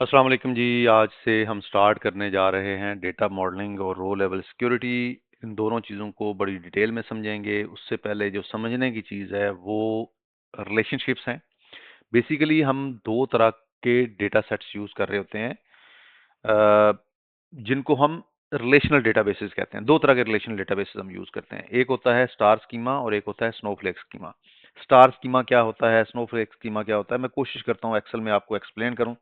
अस्सलाम वालेकुम जी। आज से हम स्टार्ट करने जा रहे हैं डेटा मॉडलिंग और रो लेवल सिक्योरिटी। इन दोनों चीज़ों को बड़ी डिटेल में समझेंगे। उससे पहले जो समझने की चीज़ है वो रिलेशनशिप्स हैं। बेसिकली हम दो तरह के डेटा सेट्स यूज़ कर रहे होते हैं, अ, जिनको हम रिलेशनल डेटाबेसेस कहते हैं। दो तरह के रिलेशनल डेटाबेसेस हम यूज़ करते हैं। एक होता है स्टार स्कीमा और एक होता है स्नोफ्लेक स्कीमा। स्टार स्कीमा क्या होता है, स्नोफ्लेक स्कीमा क्या होता है, मैं कोशिश करता हूँ एक्सेल में आपको एक्सप्लेन करूँ।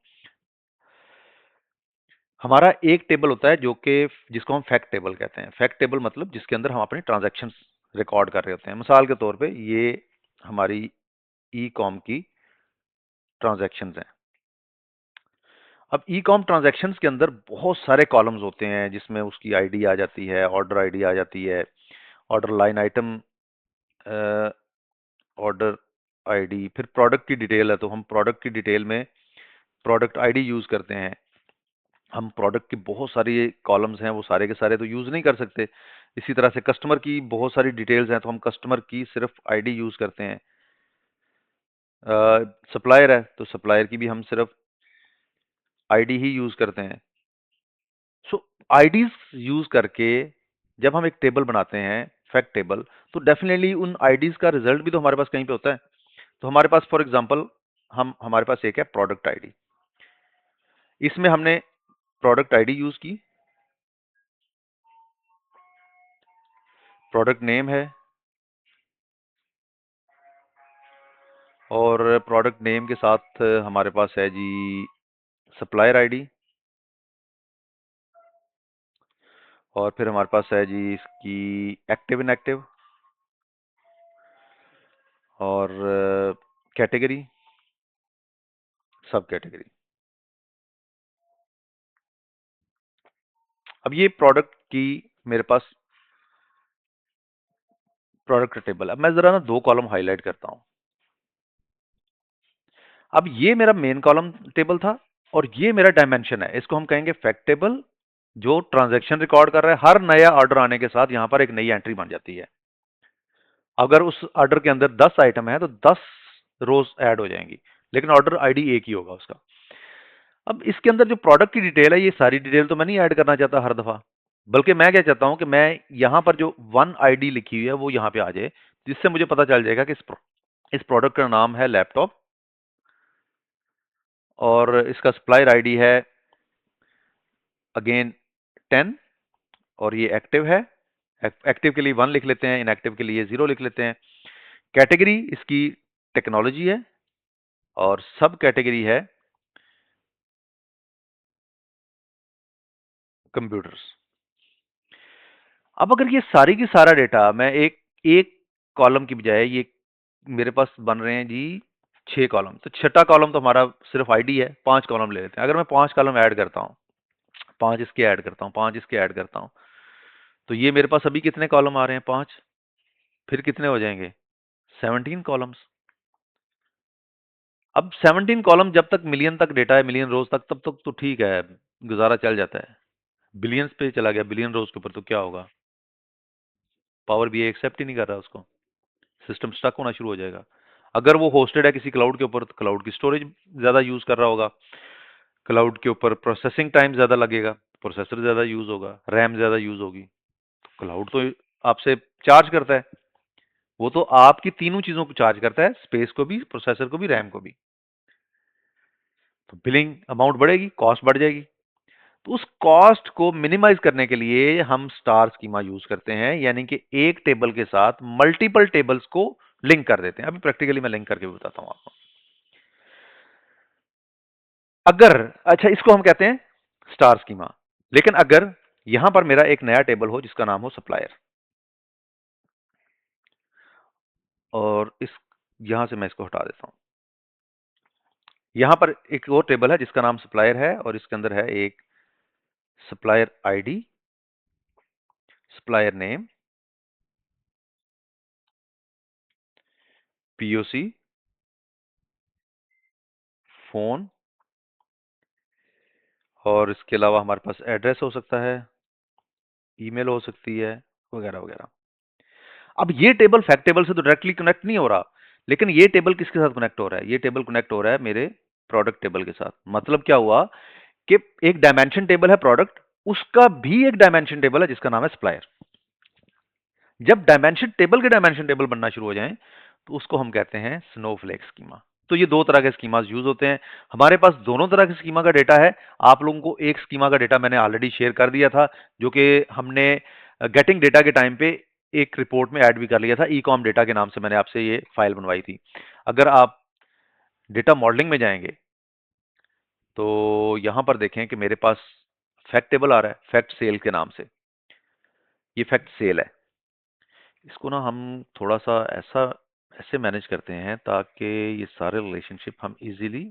हमारा एक टेबल होता है जो कि जिसको हम फैक्ट टेबल कहते हैं। फैक्ट टेबल मतलब जिसके अंदर हम अपने ट्रांजैक्शंस रिकॉर्ड कर रहे होते हैं। मिसाल के तौर पे ये हमारी ई कॉम की ट्रांजैक्शंस हैं। अब ई कॉम ट्रांजैक्शंस के अंदर बहुत सारे कॉलम्स होते हैं, जिसमें उसकी आईडी आ जाती है, ऑर्डर आईडी आ जाती है, order line item, order ID, फिर प्रोडक्ट की डिटेल है तो हम प्रोडक्ट की डिटेल में प्रोडक्ट आईडी यूज करते हैं। हम प्रोडक्ट की बहुत सारी कॉलम्स हैं, वो सारे के सारे तो यूज नहीं कर सकते। इसी तरह से कस्टमर की बहुत सारी डिटेल्स हैं तो हम कस्टमर की सिर्फ आईडी यूज करते हैं। सप्लायर है तो सप्लायर की भी हम सिर्फ आईडी ही यूज करते हैं। सो आईडीज यूज करके जब हम एक टेबल बनाते हैं, फैक्ट टेबल, तो डेफिनेटली उन आईडीज का रिजल्ट भी तो हमारे पास कहीं पे होता है। तो हमारे पास फॉर एग्जांपल हम हमारे पास एक है प्रोडक्ट आईडी। इसमें हमने प्रोडक्ट आईडी यूज की, प्रोडक्ट नेम है, और प्रोडक्ट नेम के साथ हमारे पास है जी सप्लायर आईडी, और फिर हमारे पास है जी इसकी एक्टिव इनएक्टिव, और कैटेगरी, सब कैटेगरी। अब ये प्रोडक्ट की मेरे पास प्रोडक्ट टेबल। अब मैं जरा ना दो कॉलम हाईलाइट करता हूं। अब ये मेरा मेन कॉलम टेबल था और ये मेरा डायमेंशन है, इसको हम कहेंगे फैक्ट टेबल, जो ट्रांजैक्शन रिकॉर्ड कर रहा है। हर नया ऑर्डर आने के साथ यहां पर एक नई एंट्री बन जाती है। अगर उस ऑर्डर के अंदर 10 आइटम है तो 10 रोज ऐड हो जाएंगी, लेकिन ऑर्डर आईडी एक ही होगा उसका। अब इसके अंदर जो प्रोडक्ट की डिटेल है, ये सारी डिटेल तो मैं नहीं ऐड करना चाहता हर दफा, बल्कि मैं क्या चाहता हूं कि मैं यहां पर जो वन आईडी लिखी हुई है वो यहां पे आ जाए, जिससे मुझे पता चल जाएगा कि इस प्रोडक्ट का नाम है लैपटॉप, और इसका सप्लायर आईडी है अगेन 10, और ये एक्टिव है। एक्टिव के लिए 1 लिख लेते हैं, इनएक्टिव के लिए 0 लिख लेते हैं। कैटेगरी इसकी टेक्नोलॉजी है, और सब कैटेगरी है कंप्यूटर्स। अब अगर ये सारी की सारा डेटा मैं एक एक कॉलम की बजाय, ये मेरे पास बन रहे हैं जी 6 कॉलम, तो छठा कॉलम तो हमारा सिर्फ आईडी है। 5 कॉलम ले लेते हैं। अगर मैं 5 कॉलम ऐड करता हूँ, 5 इसके ऐड करता हूँ, 5 इसके ऐड करता हूँ, तो ये मेरे पास अभी कितने कॉलम आ रहे हैं? 5। फिर कितने हो जाएंगे? 17 कॉलम्स। अब 17 कॉलम, जब तक मिलियन तक डेटा है, मिलियन रोज तक, तब तक तो ठीक है, गुजारा चल जाता है। बिलियंस पे चला गया, बिलियन रोज के ऊपर, तो क्या होगा? पावर बीआई एक्सेप्ट ही नहीं कर रहा उसको, सिस्टम स्टक होना शुरू हो जाएगा। अगर वो होस्टेड है किसी क्लाउड के ऊपर, तो क्लाउड की स्टोरेज ज्यादा यूज कर रहा होगा, क्लाउड के ऊपर प्रोसेसिंग टाइम ज्यादा लगेगा, प्रोसेसर ज्यादा यूज होगा, रैम ज्यादा यूज होगी। तो क्लाउड तो आपसे चार्ज करता है, वो तो आपकी तीनों चीजों को चार्ज करता है, स्पेस को भी, प्रोसेसर को भी, रैम को भी। तो बिलिंग अमाउंट बढ़ेगी, कॉस्ट बढ़ जाएगी। तो उस कॉस्ट को मिनिमाइज करने के लिए हम स्टार स्कीमा यूज करते हैं, यानी कि एक टेबल के साथ मल्टीपल टेबल्स को लिंक कर देते हैं। अभी प्रैक्टिकली मैं लिंक करके भी बताता हूं आपको। अगर, अच्छा, इसको हम कहते हैं स्टार स्कीमा। लेकिन अगर यहां पर मेरा एक नया टेबल हो जिसका नाम हो सप्लायर, और इस यहां से मैं इसको हटा देता हूं। यहां पर एक और टेबल है जिसका नाम सप्लायर है, और इसके अंदर है एक supplier ID, supplier name, POC, phone, और इसके अलावा हमारे पास एड्रेस हो सकता है, ईमेल हो सकती है, वगैरह वगैरह। अब ये टेबल फैक्ट टेबल से तो डायरेक्टली कनेक्ट नहीं हो रहा, लेकिन ये टेबल किसके साथ कनेक्ट हो रहा है? ये टेबल कनेक्ट हो रहा है मेरे प्रोडक्ट टेबल के साथ। मतलब क्या हुआ कि एक डायमेंशन टेबल है प्रोडक्ट, उसका भी एक डायमेंशन टेबल है जिसका नाम है सप्लायर। जब डायमेंशन टेबल के डायमेंशन टेबल बनना शुरू हो जाएं तो उसको हम कहते हैं स्नोफ्लेक स्कीमा। तो ये दो तरह के स्कीमास यूज होते हैं। हमारे पास दोनों तरह के स्कीमा का डेटा है। आप लोगों को एक स्कीमा का डेटा मैंने ऑलरेडी शेयर कर दिया था, जो कि हमने गेटिंग डेटा के टाइम पे एक रिपोर्ट में ऐड भी कर लिया था। ई कॉम डेटा के नाम से मैंने आपसे ये फाइल बनवाई थी। अगर आप डेटा मॉडलिंग में जाएंगे तो यहां पर देखें कि मेरे पास फैक्ट टेबल आ रहा है फैक्ट सेल के नाम से। ये फैक्ट सेल है। इसको ना हम थोड़ा सा ऐसा ऐसे मैनेज करते हैं ताकि ये सारे रिलेशनशिप हम इजीली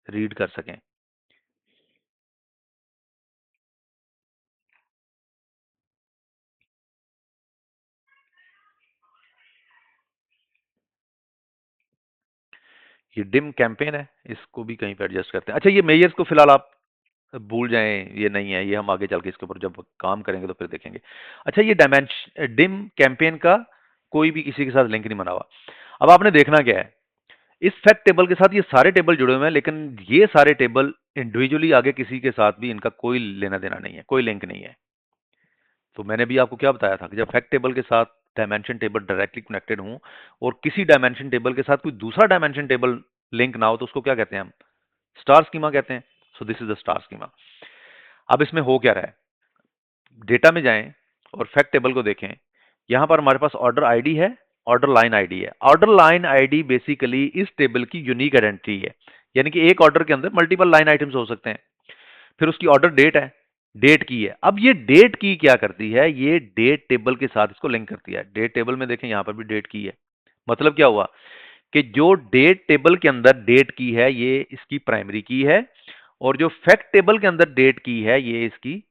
रीड कर सकें। ये डिम कैंपेन है, इसको भी कहीं पे एडजस्ट करते हैं। अच्छा, ये मेयर्स को फिलहाल आप भूल जाएं, ये नहीं है, ये हम आगे चल के इसके ऊपर जब काम करेंगे तो फिर देखेंगे। अच्छा, ये डायमेंशन डिम कैंपेन का कोई भी किसी के साथ लिंक नहीं बना हुआ। अब आपने देखना क्या है, इस फैक्ट टेबल के साथ ये सारे टेबल जुड़े हुए हैं, लेकिन ये सारे टेबल इंडिविजुअली आगे किसी के साथ भी इनका कोई लेना देना नहीं है, कोई लिंक नहीं है। तो मैंने भी आपको क्या बताया था कि जब फैक्ट टेबल के साथ डायमेंशन टेबल डायरेक्टली कनेक्टेड हूं और किसी डायमेंशन टेबल के साथ कोई दूसरा डायमेंशन टेबल लिंक ना हो, तो उसको क्या कहते हैं हम? स्टार स्कीमा कहते हैं। So this is the star schema. अब इसमें हो क्या रहा है, डेटा में जाएं और फैक्ट टेबल को देखें। यहां पर हमारे पास ऑर्डर आईडी है, ऑर्डर लाइन आईडी है। ऑर्डर लाइन आईडी बेसिकली इस टेबल की यूनिक आइडेंटिटी है, यानी कि एक ऑर्डर के अंदर मल्टीपल लाइन आइटम्स हो सकते हैं। फिर उसकी ऑर्डर डेट है, डेट की है। अब ये डेट की क्या करती है, ये डेट टेबल के साथ इसको लिंक करती है। डेट टेबल में देखें, यहां पर भी डेट की है। मतलब क्या हुआ कि जो डेट टेबल के अंदर डेट की है ये इसकी प्राइमरी की है, और जो फैक्ट टेबल के अंदर डेट की है ये इसकी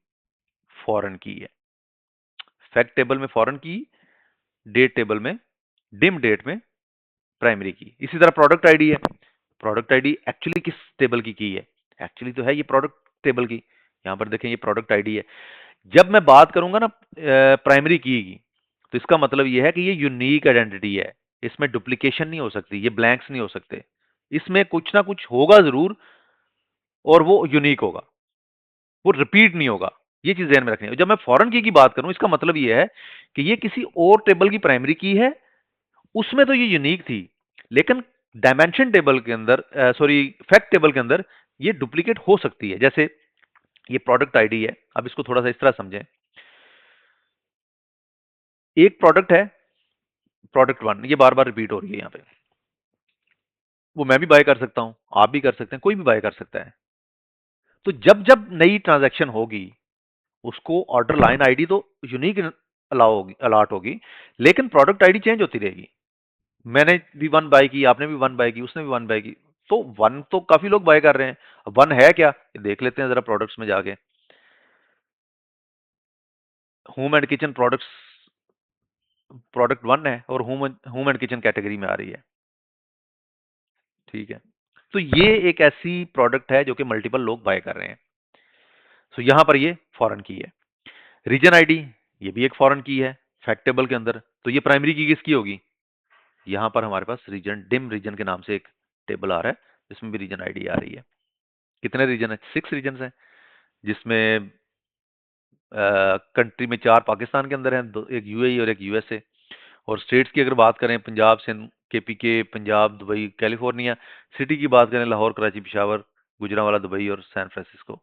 फॉरेन की है। फैक्ट टेबल में फॉरेन की, डेट टेबल में डिम डेट में प्राइमरी की। इसी तरह प्रोडक्ट आईडी है। प्रोडक्ट आईडी एक्चुअली किस टेबल की है? एक्चुअली तो है ये प्रोडक्ट टेबल की। यहां पर देखें, ये प्रोडक्ट आईडी है। जब मैं बात करूंगा ना प्राइमरी की तो इसका मतलब यह है कि ये यूनिक आइडेंटिटी है। इसमें डुप्लीकेशन नहीं हो सकती, ये ब्लैंक्स नहीं हो सकते। इसमें कुछ ना कुछ होगा जरूर, और वो यूनिक होगा, वो रिपीट नहीं होगा। ये चीज ध्यान में रखनी है। जब मैं फॉरेन की बात करूं, इसका मतलब ये है कि ये किसी और टेबल की प्राइमरी की है, उसमें तो ये यूनिक थी, लेकिन डायमेंशन टेबल के अंदर, सॉरी, फैक्ट टेबल के अंदर ये डुप्लीकेट हो सकती है। जैसे ये प्रोडक्ट आईडी है। अब इसको थोड़ा सा इस तरह समझें। एक प्रोडक्ट है, प्रोडक्ट वन, ये बार बार रिपीट हो रही है यहाँ पे। वो मैं भी बाय कर सकता हूं, आप भी कर सकते हैं, कोई भी बाय कर सकता है। तो जब जब नई ट्रांजैक्शन होगी, उसको ऑर्डर लाइन आईडी तो यूनिक अलाउ होगी, अलॉट होगी, लेकिन प्रोडक्ट आईडी चेंज होती रहेगी। मैंने भी वन बाय की, आपने भी वन बाय की, उसने भी वन बाय की। तो वन तो काफी लोग बाय कर रहे हैं। वन है क्या, ये देख लेते हैं जरा प्रोडक्ट्स में जाके। Home and kitchen products, product one है और होम एंड किचन कैटेगरी में आ रही है। ठीक है। तो ये एक ऐसी प्रोडक्ट है जो कि मल्टीपल लोग बाय कर रहे हैं। तो यहां पर ये फॉरेन की है। रीजन आईडी, ये भी एक फॉरेन की है फैक्ट टेबल के अंदर। तो ये प्राइमरी की किसकी होगी? यहां पर हमारे पास रीजन, डिम रीजन के नाम से एक टेबल आ रहा है, जिसमें भी रीजन आईडी आ रही है। कितने रीजन है? 6 रीजन है, जिसमें कंट्री में 4 पाकिस्तान के अंदर हैं, एक यूएई और एक यूएसए। और स्टेट्स की अगर बात करें, Punjab, Sindh, KPK, Punjab, Dubai, California. City की बात करें, लाहौर, कराची, पेशावर, गुजरांवाला, दुबई और सैन फ्रांसिस्को।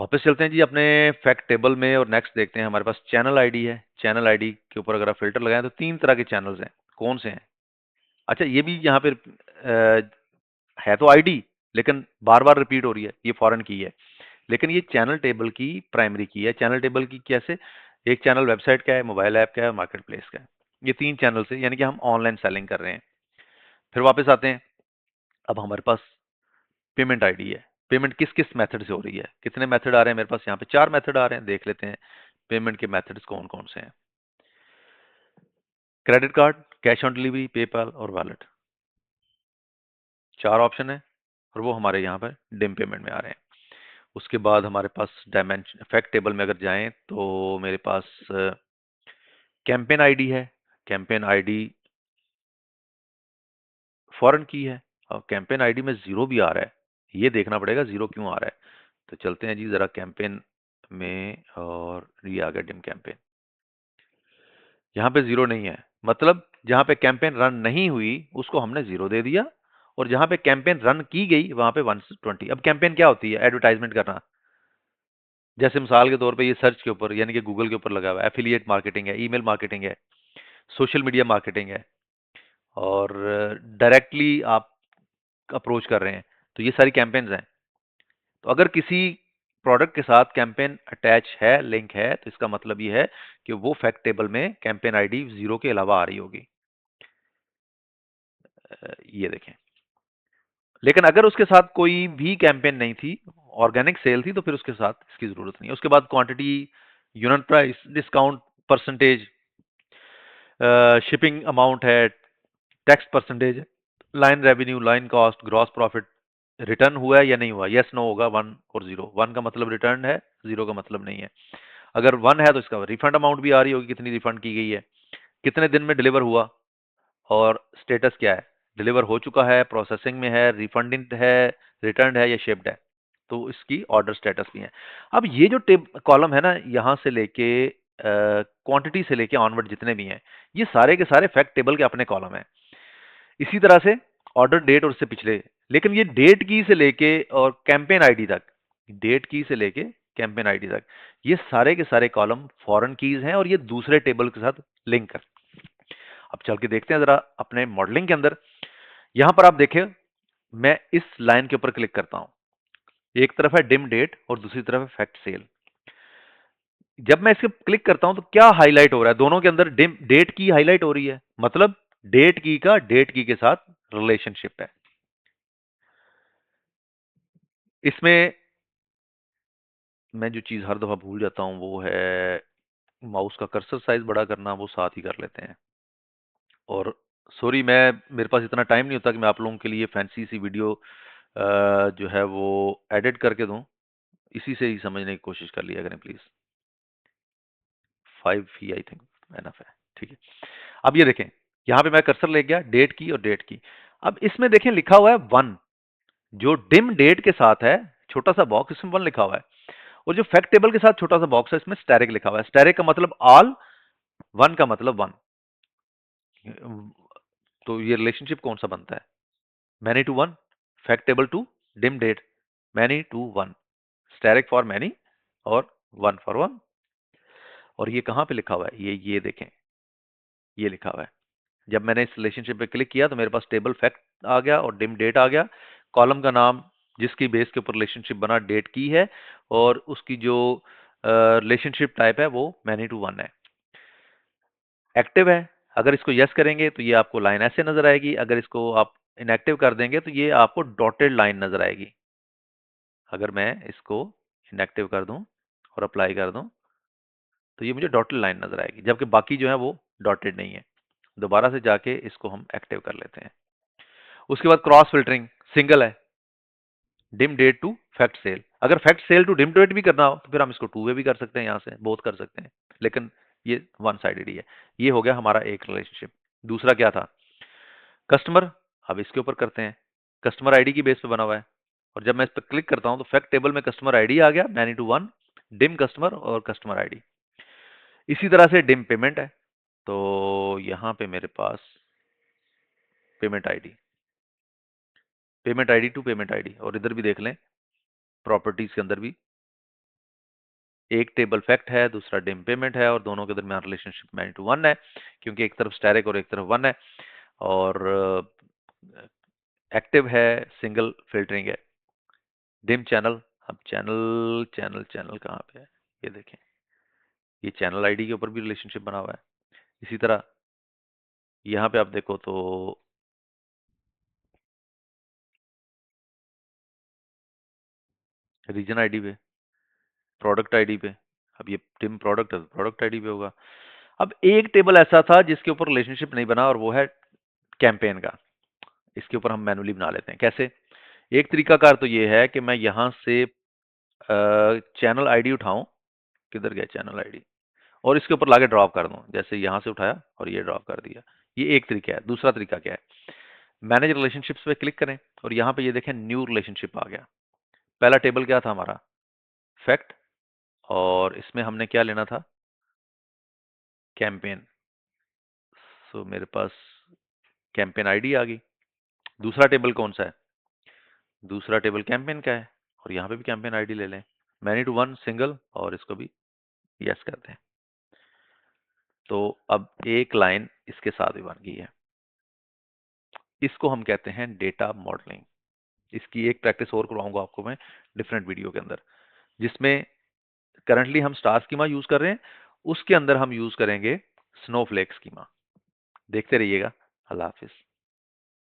वापस चलते हैं जी अपने फैक्ट टेबल में, और नेक्स्ट देखते हैं। हमारे पास चैनल आईडी है। चैनल आईडी के ऊपर अगर आप फिल्टर लगाएं तो 3 तरह के चैनल्स हैं। कौन से हैं? अच्छा, ये भी यहाँ पे है तो आईडी, लेकिन बार बार रिपीट हो रही है, ये फॉरेन की है। लेकिन ये चैनल टेबल की प्राइमरी की है। चैनल टेबल की कैसे? एक चैनल वेबसाइट का है, मोबाइल ऐप का है, मार्केट प्लेस का है। ये 3 चैनल से, यानी कि हम ऑनलाइन सेलिंग कर रहे हैं। फिर वापस आते हैं। अब हमारे पास पेमेंट आईडी है। पेमेंट किस किस मेथड से हो रही है? कितने मेथड आ रहे हैं मेरे पास? यहाँ पे 4 मेथड आ रहे हैं, देख लेते हैं पेमेंट के मेथड्स कौन कौन से हैं। Credit card, cash on delivery, PayPal और वॉलेट। 4 ऑप्शन है, और वो हमारे यहाँ पर डिम पेमेंट में आ रहे हैं। उसके बाद हमारे पास डायमेंशन फैक्ट टेबल में अगर जाएं तो मेरे पास कैंपेन आईडी है। कैंपेन आईडी फॉरेन की है। और कैंपेन आईडी में जीरो भी आ रहा है, ये देखना पड़ेगा जीरो क्यों आ रहा है। तो चलते हैं जी जरा कैंपेन में, और ये आ गया डिम कैंपेन। यहाँ पे जीरो नहीं है, मतलब जहाँ पे कैंपेन रन नहीं हुई उसको हमने जीरो दे दिया, और जहाँ पे कैंपेन रन की गई वहां पे 120। अब कैंपेन क्या होती है? एडवर्टाइजमेंट करना। जैसे मिसाल के तौर पे ये सर्च के ऊपर यानी कि गूगल के ऊपर लगा हुआ है, एफिलिएट मार्केटिंग है, ईमेल मार्केटिंग है, सोशल मीडिया मार्केटिंग है, और डायरेक्टली आप अप्रोच कर रहे हैं, तो ये सारी कैंपेन्स हैं। तो अगर किसी प्रोडक्ट के साथ कैंपेन अटैच है, लिंक है, तो इसका मतलब ये है कि वो फैक्ट टेबल में कैंपेन आईडी जीरो के अलावा आ रही होगी। ये देखें। लेकिन अगर उसके साथ कोई भी कैंपेन नहीं थी, ऑर्गेनिक सेल थी, तो फिर उसके साथ इसकी जरूरत नहीं है। उसके बाद quantity, unit price, discount percentage, shipping amount है, tax percentage, line revenue, line cost, gross profit, return हुआ है या नहीं हुआ, यस नो होगा, वन और जीरो। वन का मतलब रिटर्न है, जीरो का मतलब नहीं है। अगर वन है तो इसका रिफंड अमाउंट भी आ रही होगी, कितनी रिफंड की गई है, कितने दिन में डिलीवर हुआ, और स्टेटस क्या है, डिलीवर हो चुका है, प्रोसेसिंग में है, रिफंडेड है, रिटर्न है या शिप्ड है। तो इसकी ऑर्डर स्टेटस भी है। अब ये जो कॉलम है ना, यहां से लेके क्वांटिटी से लेके ऑनवर्ड जितने भी हैं, ये सारे के सारे फैक्ट टेबल के अपने कॉलम हैं। इसी तरह से ऑर्डर डेट और उससे पिछले, लेकिन ये डेट की से लेके और कैंपेन आईडी तक, डेट की से लेके कैंपेन आईडी तक, ये सारे के सारे कॉलम फॉरेन कीज हैं, और ये दूसरे टेबल के साथ लिंक कर। अब चल के देखते हैं जरा अपने मॉडलिंग के अंदर। यहां पर आप देखें, मैं इस लाइन के ऊपर क्लिक करता हूं, एक तरफ है डिम डेट और दूसरी तरफ है फैक्ट सेल। जब मैं इसके क्लिक करता हूं तो क्या हाईलाइट हो रहा है? दोनों के अंदर डिम डेट की हाईलाइट हो रही है, मतलब डेट की का डेट की के साथ रिलेशनशिप है। इसमें मैं जो चीज हर दफा भूल जाता हूं वो है माउस का कर्सर साइज बड़ा करना, वो साथ ही कर लेते हैं। और सॉरी, मैं मेरे पास इतना टाइम नहीं होता कि मैं आप लोगों के लिए फैंसी सी वीडियो जो है वो एडिट करके दूं। इसी से ही समझने की कोशिश कर लिया करें please. 5 he I think enough है। ठीक है, अब ये देखें, यहां पे मैं कर्सर ले गया, डेट की और डेट की। अब इसमें देखें लिखा हुआ है वन, जो डिम डेट के साथ है, छोटा सा बॉक्स, इसमें वन लिखा हुआ है। और जो फैक्ट टेबल के साथ छोटा सा बॉक्स है, इसमें स्टैरिक लिखा हुआ है। स्टैरिक का मतलब ऑल, वन का मतलब वन। तो ये रिलेशनशिप कौन सा बनता है? Many to one, fact table to dim date, many to one, asterisk for many और वन फॉर वन। और ये कहां पे लिखा हुआ है? ये देखें, ये लिखा हुआ है। जब मैंने इस रिलेशनशिप पे क्लिक किया तो मेरे पास टेबल फैक्ट आ गया और डिम डेट आ गया। कॉलम का नाम जिसकी बेस के ऊपर रिलेशनशिप बना डेट की है, और उसकी जो रिलेशनशिप टाइप है वो मैनी टू वन है। एक्टिव है, अगर इसको यस करेंगे तो ये आपको लाइन ऐसे नजर आएगी, अगर इसको आप इनएक्टिव कर देंगे तो ये आपको डॉटेड लाइन नजर आएगी। अगर मैं इसको इनएक्टिव कर दूं और अप्लाई कर दूं तो ये मुझे डॉटेड लाइन नजर आएगी, जबकि बाकी जो है वो डॉटेड नहीं है। दोबारा से जाके इसको हम एक्टिव कर लेते हैं। उसके बाद क्रॉस फिल्टरिंग, सिंगल है, dim date to fact sale. अगर fact sale to dim date भी करना हो तो फिर हम इसको टू वे भी कर सकते हैं, यहां से बोथ कर सकते हैं, लेकिन ये वन साइडेड ही है। ये हो गया हमारा एक रिलेशनशिप। दूसरा क्या था? कस्टमर। अब इसके ऊपर करते हैं, कस्टमर आईडी की बेस पे बना हुआ है, और जब मैं इस पर क्लिक करता हूं तो फैक्ट टेबल में कस्टमर आईडी आ गया, many to one, dim customer और कस्टमर आईडी। इसी तरह से डिम पेमेंट है, तो यहां पे मेरे पास payment ID, payment ID to payment ID, और इधर भी देख लें प्रॉपर्टीज के अंदर भी एक टेबल फैक्ट है, दूसरा डिम पेमेंट है, और दोनों के दरमियान रिलेशनशिप मैनी टू वन है, क्योंकि एक तरफ स्टैरिक और एक तरफ वन है। और एक्टिव है, सिंगल फिल्टरिंग है, डिम चैनल। अब चैनल चैनल चैनल कहाँ पे है? ये देखें, ये चैनल आईडी के ऊपर भी रिलेशनशिप बना हुआ है। इसी तरह यहाँ पे आप देखो तो रीजन आईडी पे, प्रोडक्ट आईडी पे। अब ये टिम प्रोडक्ट है तो प्रोडक्ट आईडी पे होगा। अब एक टेबल ऐसा था जिसके ऊपर रिलेशनशिप नहीं बना, और वो है कैंपेन का। इसके ऊपर हम मैनुअली बना लेते हैं। कैसे? एक तरीकाकार तो ये है कि मैं यहाँ से चैनल आईडी उठाऊं, किधर गया चैनल आईडी, और इसके ऊपर लाके ड्रॉप कर दूं, जैसे यहाँ से उठाया और ये ड्रॉप कर दिया। ये एक तरीका है। दूसरा तरीका क्या है? मैनेज रिलेशनशिप्स पे क्लिक करें और यहाँ पे ये देखें न्यू रिलेशनशिप आ गया। पहला टेबल क्या था हमारा? फैक्ट, और इसमें हमने क्या लेना था? कैंपेन। सो मेरे पास कैंपेन आईडी आ गई। दूसरा टेबल कौन सा है? दूसरा टेबल कैंपेन का है, और यहाँ पे भी कैंपेन आईडी ले लें। मैनी टू वन सिंगल, और इसको भी यस करते हैं। तो अब एक लाइन इसके साथ भी बन गई है। इसको हम कहते हैं डेटा मॉडलिंग। इसकी एक प्रैक्टिस और करवाऊंगा आपको मैं डिफरेंट वीडियो के अंदर, जिसमें करंटली हम स्टार स्कीमा यूज कर रहे हैं, उसके अंदर हम यूज करेंगे स्नोफ्लेक स्कीमा। देखते रहिएगा। अल्लाह हाफिज।